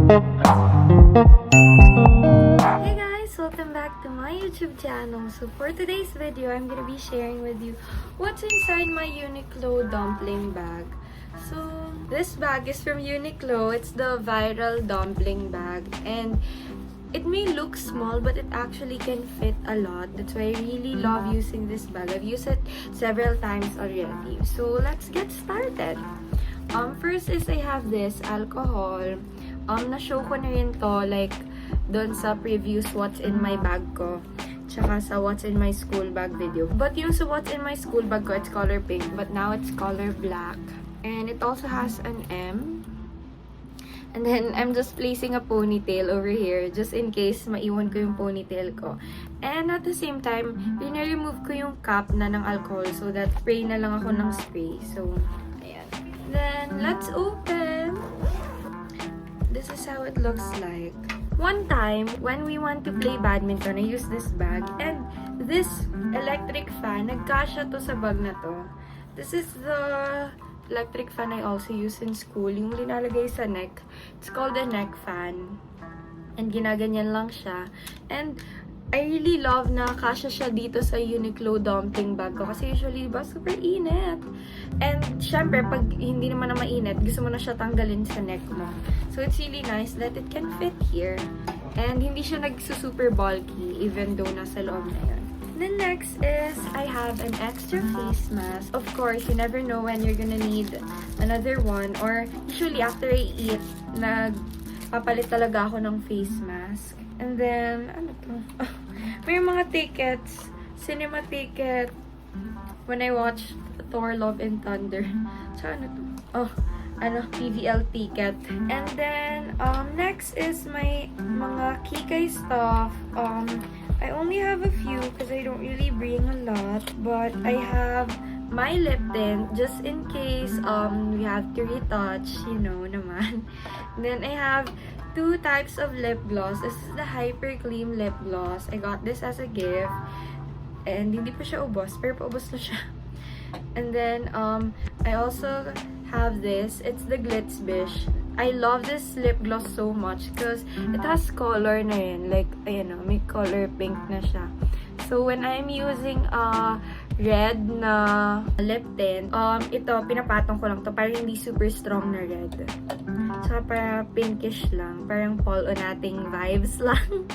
Hey guys, welcome back to my YouTube channel. So for today's video, I'm gonna be sharing with you what's inside my Uniqlo dumpling bag. So this bag is from Uniqlo. It's the viral dumpling bag, and it may look small, but it actually can fit a lot. That's why I really love using this bag. I've used it several times already. So let's get started. First is I have this alcohol. Na-show ko na rin to, like, doon sa previews what's in my bag ko. Tsaka sa what's in my school bag video. But yung sa what's in my school bag ko, it's color pink. But now it's color black. And it also has an M. And then, I'm just placing a ponytail over here. Just in case maiwan ko yung ponytail ko. And at the same time, remove ko yung cap na ng alcohol. So that spray na lang ako ng spray. So, ayan. Then, let's open. This is how it looks like. One time, when we want to play badminton, I use this bag. And this electric fan, nagkasya to sa bag na to. This is the electric fan I also use in school. Yung linalagay sa neck. It's called a neck fan. And ginaganyan lang siya. And I really love na kasya siya dito sa Uniqlo dumpling bag ko. Kasi usually, diba, super init. And, syempre, pag hindi naman na mainit, gusto mo na siya tanggalin sa neck mo. So, it's really nice that it can fit here. And, hindi siya nagsusuper bulky, even though nasa loob na yun. Then, next is, I have an extra face mask. Of course, you never know when you're gonna need another one. Or, usually, after I eat, nagpapalit talaga ako ng face mask. And then, ano to? May mga tickets. Cinema ticket. When I watched Thor, Love and Thunder. So, ano to? Oh, PVL ticket. And then, next is my mga kikay stuff. I only have a few because I don't really bring a lot. But I have my lip tint just in case we have to retouch, you know naman. And then I have two types of lip gloss. This is the Hyper Gleam lip gloss. I got this as a gift. And hindi pa siya ubos, pero paubos na siya. And then, I also have this. It's the Glitz Bish. I love this lip gloss so much because it has color na yun. Like, ayan o, may color pink na siya. So, when I'm using red na lip tint, ito, pinapatong ko lang to para hindi super strong na red. Saka para pinkish lang. Parang Paul o nating vibes lang.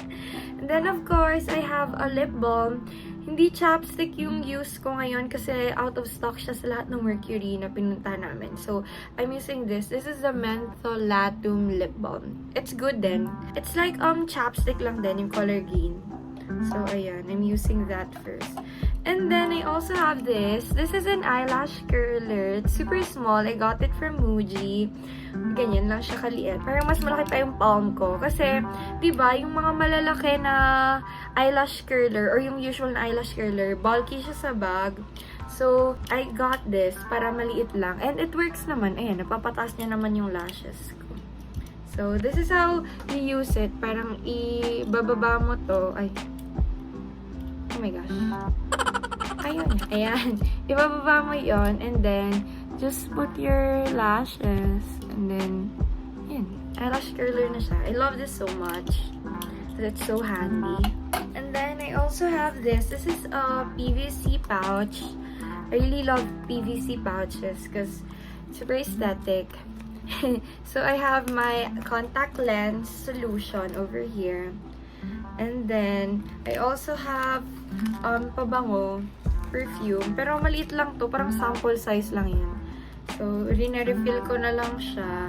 And then, of course, I have a lip balm. Hindi chapstick yung use ko ngayon kasi out of stock siya sa lahat ng Mercury na pinunta namin. So, I'm using this. This is the Mentholatum lip balm. It's good din. It's like chapstick lang din, yung color green. So, ayan. I'm using that first. And then, I also have this. This is an eyelash curler. It's super small. I got it from Muji. Ganyan lang siya kaliit. Parang mas malaki pa yung palm ko. Kasi, diba, yung mga malalaki na eyelash curler or yung usual na eyelash curler, bulky siya sa bag. So, I got this para maliit lang. And it works naman. Ayan, napapataas niya naman yung lashes ko. So, this is how you use it. Parang ibababa mo to. Ay. Oh my gosh. Ayun. Ayan. Ibababa mo yon, and then, just put your lashes. And then, ayan. Eyelash curler na siya. I love this so much. It's so handy. And then, I also have this. This is a PVC pouch. I really love PVC pouches because it's super aesthetic. So, I have my contact lens solution over here. And then, I also have pabango, perfume. Pero maliit lang to. Parang sample size lang yan. So, rina-refill ko na lang siya.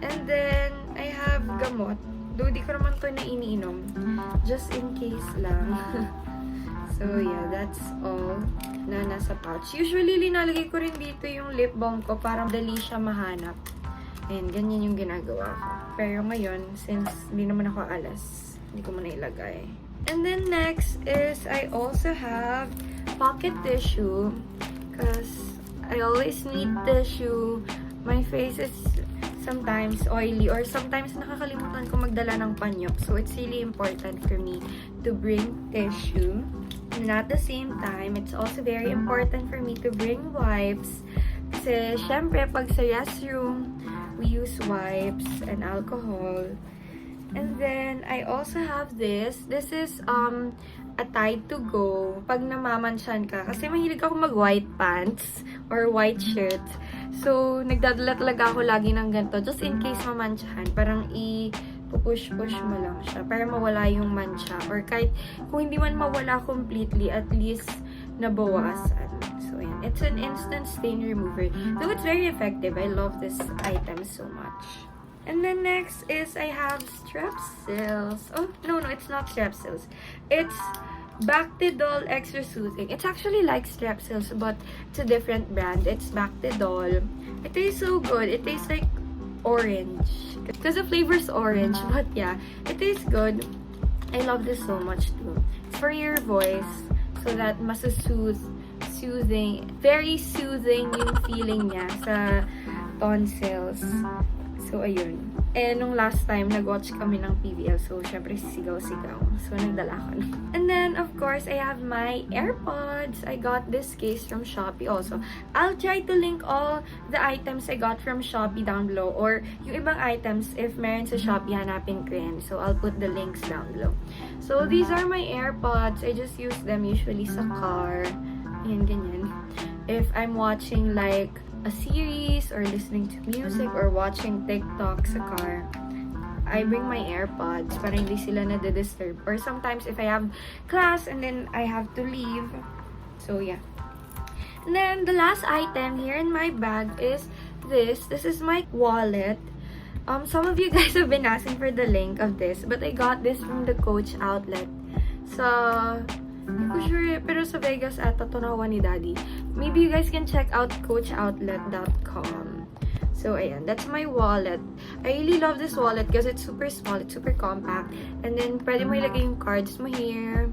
And then, I have gamot. Though, di ko naman to na iniinom. Just in case lang. So, yeah, that's all na nasa pouch. Usually, linalagay ko rin dito yung lip balm ko para dali siya mahanap. And ganyan yung ginagawa ko. Pero ngayon, since hindi naman ako alas, hindi ko muna ilagay. And then next is I also have pocket tissue. Because I always need tissue. My face is sometimes oily or sometimes nakakalimutan ko magdala ng panyo. So it's really important for me to bring tissue. And at the same time, it's also very important for me to bring wipes. Kasi syempre pag sa restroom, We use wipes and alcohol. And then, I also have this. This is, a Tide to Go. Pag namamansyan ka. Kasi mahilig ako mag-white pants or white shirt. So, nagdadala talaga ako lagi ng ganito. Just in case mamansyahan. Parang push-push mo lang siya. Para mawala yung mancha. Or kahit kung hindi man mawala completely, at least nabawasan. So, ayan. It's an instant stain remover. So, it's very effective. I love this item so much. And then next is I have Strepsils. Oh, no, it's not Strepsils. It's Bactidol Extra Soothing. It's actually like Strepsils, but it's a different brand. It's Bactidol. It tastes so good. It tastes like orange. Because the flavor is orange, but yeah, it tastes good. I love this so much too. It's for your voice, so that soothing, very soothing yung feeling niya sa tonsils. So, ayun. And nung last time, nag-watch kami ng PVL. So, syempre, sigaw-sigaw. So, nagdala ko. And then, of course, I have my AirPods. I got this case from Shopee also. I'll try to link all the items I got from Shopee down below. Or, yung ibang items, if meron sa Shopee, hanapin ko yan. So, I'll put the links down below. So, these are my AirPods. I just use them usually sa car. Ayan, ganyan. If I'm watching, like, a series or listening to music or watching TikTok sa car, I bring my AirPods para hindi sila nade-disturb. Or sometimes if I have class and then I have to leave. So yeah. And then the last item here in my bag is this. This is my wallet. Some of you guys have been asking for the link of this, but I got this from the Coach outlet. So, hindi ko sure, pero sa Vegas ata to nakuha ni Daddy. Maybe you guys can check out coachoutlet.com. So, ayan. That's my wallet. I really love this wallet because it's super small. It's super compact. And then, pwede mo ilagay yung cards mo here.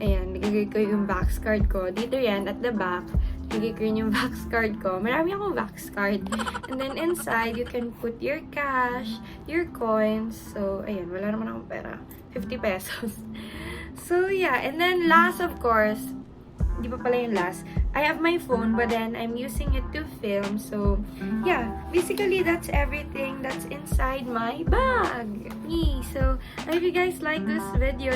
Ayan. Nagagay ko yung Vax card ko. Dito yan, at the back. Nagagay ko yung Vax card ko. Marami akong Vax card. And then, inside, you can put your cash, your coins. So, ayan. Wala naman akong pera. 50 pesos. So, yeah. And then, last, of course, hindi pa pala yung last, I have my phone, but then I'm using it to film. So, yeah. Basically, that's everything that's inside my bag. So, if you guys like this video,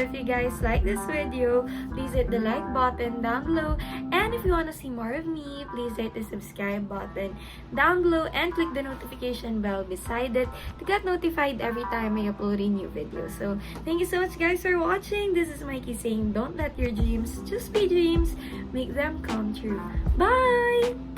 please hit the like button down below. And if you want to see more of me, please hit the subscribe button down below and click the notification bell beside it to get notified every time I upload a new video. So, thank you so much guys for watching. This is Mikey saying, don't let your dreams just be dreams. Make them come true. Bye!